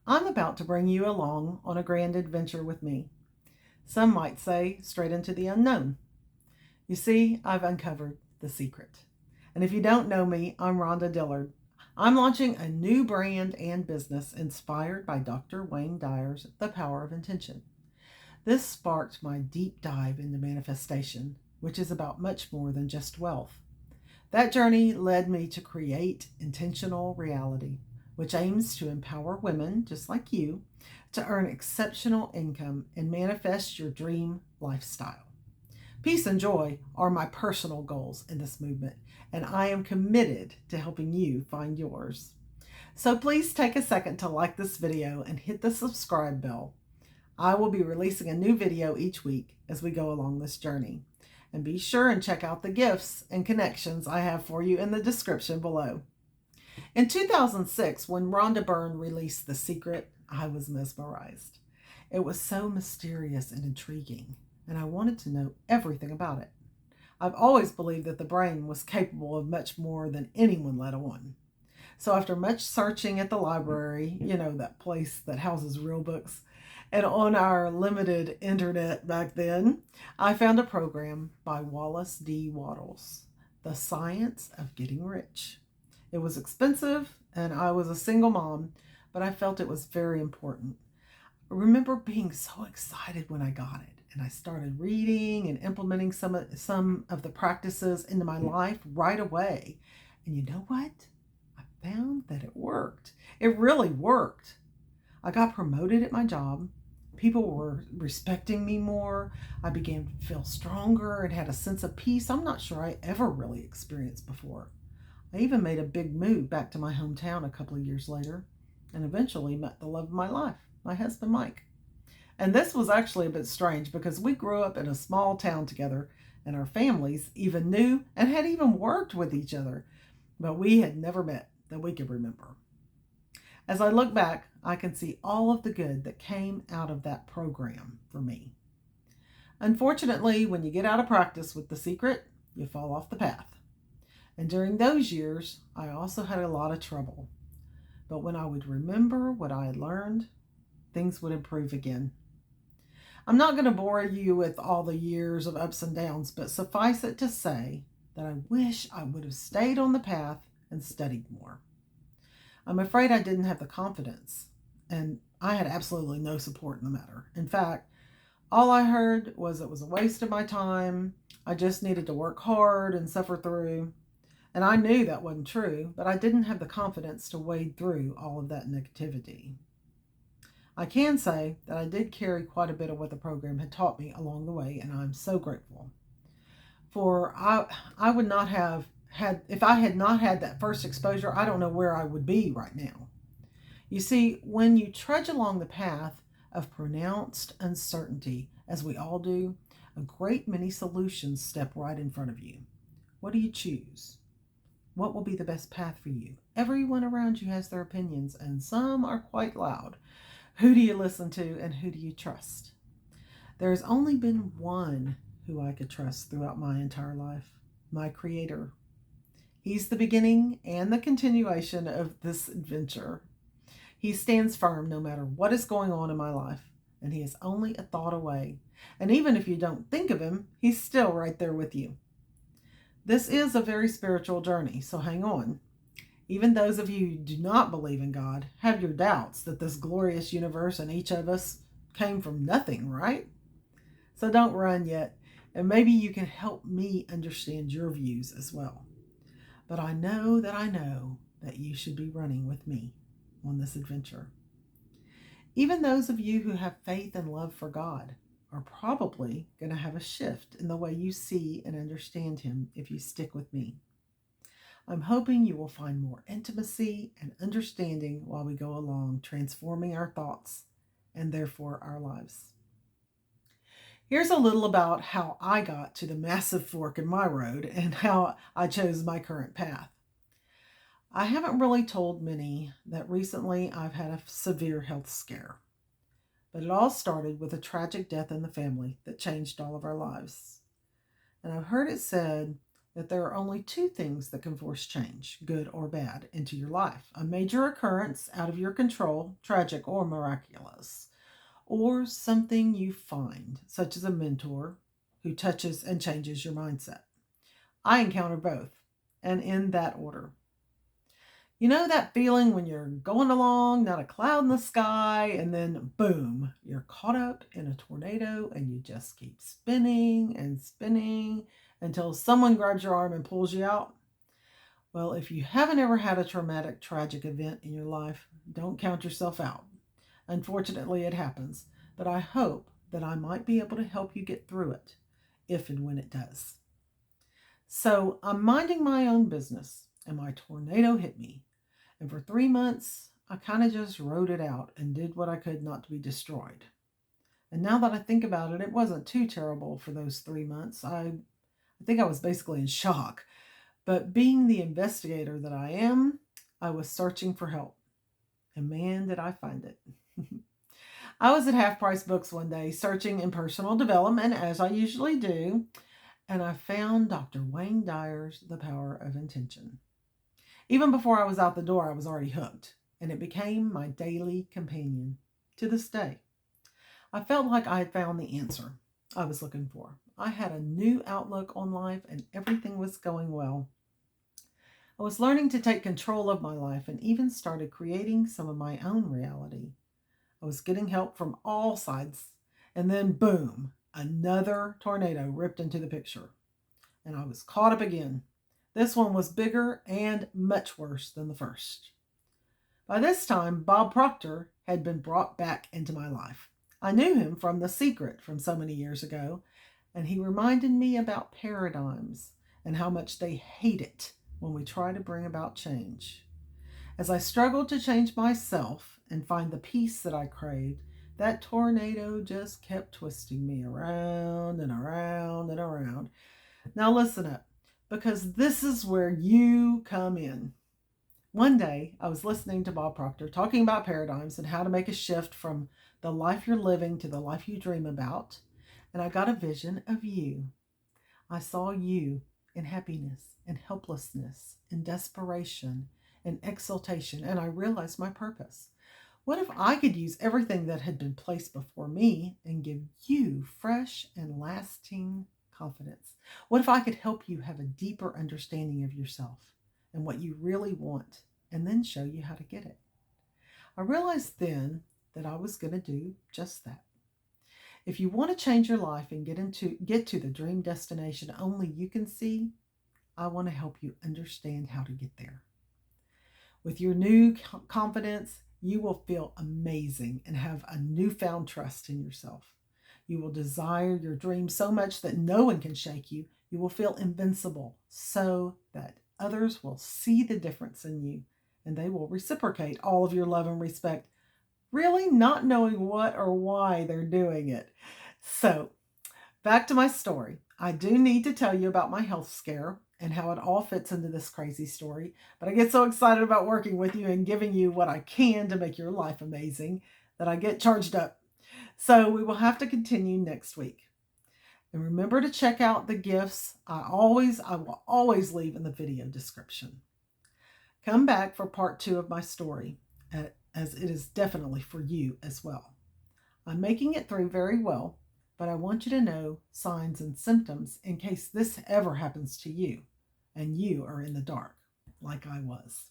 I'm about to bring you along on a grand adventure with me. Some might say straight into the unknown. You see, I've uncovered the secret. And if you don't know me, I'm Rhonda Dillard. I'm launching a new brand and business inspired by Dr. Wayne Dyer's The Power of Intention. This sparked my deep dive into manifestation, which is about much more than just wealth. That journey led me to create Intentional Reality, which aims to empower women just like you to earn exceptional income and manifest your dream lifestyle. Peace and joy are my personal goals in this movement, and I am committed to helping you find yours. So please take a second to like this video and hit the subscribe bell. I will be releasing a new video each week as we go along this journey. And be sure and check out the gifts and connections I have for you in the description below. In 2006, when Rhonda Byrne released The Secret, I was mesmerized. It was so mysterious and intriguing, and I wanted to know everything about it. I've always believed that the brain was capable of much more than anyone let on. So after much searching at the library, that place that houses real books, and on our limited internet back then, I found a program by Wallace D. Wattles, The Science of Getting Rich. It was expensive, and I was a single mom, but I felt it was very important. I remember being so excited when I got it, and I started reading and implementing some of the practices into my life right away. And you know what? I found that it worked. It really worked. I got promoted at my job. People were respecting me more. I began to feel stronger and had a sense of peace I'm not sure I ever really experienced before. I even made a big move back to my hometown a couple of years later and eventually met the love of my life, my husband Mike. And this was actually a bit strange because we grew up in a small town together and our families even knew and had even worked with each other, but we had never met that we could remember. As I look back, I can see all of the good that came out of that program for me. Unfortunately, when you get out of practice with The Secret, you fall off the path. And during those years, I also had a lot of trouble. But when I would remember what I had learned, things would improve again. I'm not going to bore you with all the years of ups and downs, but suffice it to say that I wish I would have stayed on the path and studied more. I'm afraid I didn't have the confidence, and I had absolutely no support in the matter. In fact, all I heard was it was a waste of my time. I just needed to work hard and suffer through. And I knew that wasn't true, but I didn't have the confidence to wade through all of that negativity. I can say that I did carry quite a bit of what the program had taught me along the way, and I'm so grateful. For I would not have had, if I had not had that first exposure, I don't know where I would be right now. You see, when you trudge along the path of pronounced uncertainty, as we all do, a great many solutions step right in front of you. What do you choose? What will be the best path for you? Everyone around you has their opinions, and some are quite loud. Who do you listen to, and who do you trust? There has only been one who I could trust throughout my entire life, my Creator. He's the beginning and the continuation of this adventure. He stands firm no matter what is going on in my life, and he is only a thought away. And even if you don't think of him, he's still right there with you. This is a very spiritual journey, so hang on. Even those of you who do not believe in God have your doubts that this glorious universe and each of us came from nothing, right? So don't run yet, and maybe you can help me understand your views as well. But I know that you should be running with me on this adventure. Even those of you who have faith and love for God are probably going to have a shift in the way you see and understand Him if you stick with me. I'm hoping you will find more intimacy and understanding while we go along, transforming our thoughts and therefore our lives. Here's a little about how I got to the massive fork in my road and how I chose my current path. I haven't really told many that recently I've had a severe health scare. But it all started with a tragic death in the family that changed all of our lives. And I've heard it said that there are only two things that can force change, good or bad, into your life: a major occurrence out of your control, tragic or miraculous, or something you find, such as a mentor who touches and changes your mindset. I encounter both, and in that order. You know that feeling when you're going along, not a cloud in the sky, and then boom, you're caught up in a tornado and you just keep spinning and spinning until someone grabs your arm and pulls you out? Well, if you haven't ever had a traumatic, tragic event in your life, don't count yourself out. Unfortunately, it happens, but I hope that I might be able to help you get through it, if and when it does. So I'm minding my own business, and my tornado hit me. And for 3 months, I kind of just rode it out and did what I could not to be destroyed. And now that I think about it, it wasn't too terrible for those 3 months. I think I was basically in shock. But being the investigator that I am, I was searching for help. And man, did I find it. I was at Half Price Books one day searching in personal development, as I usually do, and I found Dr. Wayne Dyer's The Power of Intention. Even before I was out the door, I was already hooked, and it became my daily companion to this day. I felt like I had found the answer I was looking for. I had a new outlook on life, and everything was going well. I was learning to take control of my life and even started creating some of my own reality. I was getting help from all sides, and then boom, another tornado ripped into the picture, and I was caught up again. This one was bigger and much worse than the first. By this time, Bob Proctor had been brought back into my life. I knew him from The Secret from so many years ago, and he reminded me about paradigms and how much they hate it when we try to bring about change. As I struggled to change myself and find the peace that I craved, that tornado just kept twisting me around and around and around. Now listen up, because this is where you come in. One day, I was listening to Bob Proctor talking about paradigms and how to make a shift from the life you're living to the life you dream about, and I got a vision of you. I saw you in happiness, in helplessness, in desperation, in exaltation, and I realized my purpose. What if I could use everything that had been placed before me and give you fresh and lasting confidence? What if I could help you have a deeper understanding of yourself and what you really want, and then show you how to get it? I realized then that I was going to do just that. If you want to change your life and get to the dream destination only you can see, I want to help you understand how to get there. With your new confidence, you will feel amazing and have a newfound trust in yourself. You will desire your dream so much that no one can shake you. You will feel invincible so that others will see the difference in you and they will reciprocate all of your love and respect, really not knowing what or why they're doing it. So, back to my story. I do need to tell you about my health scare and how it all fits into this crazy story, but I get so excited about working with you and giving you what I can to make your life amazing that I get charged up. So we will have to continue next week. And remember to check out the gifts I will always leave in the video description. Come back for part 2 of my story, as it is definitely for you as well. I'm making it through very well, but I want you to know signs and symptoms in case this ever happens to you and you are in the dark, like I was.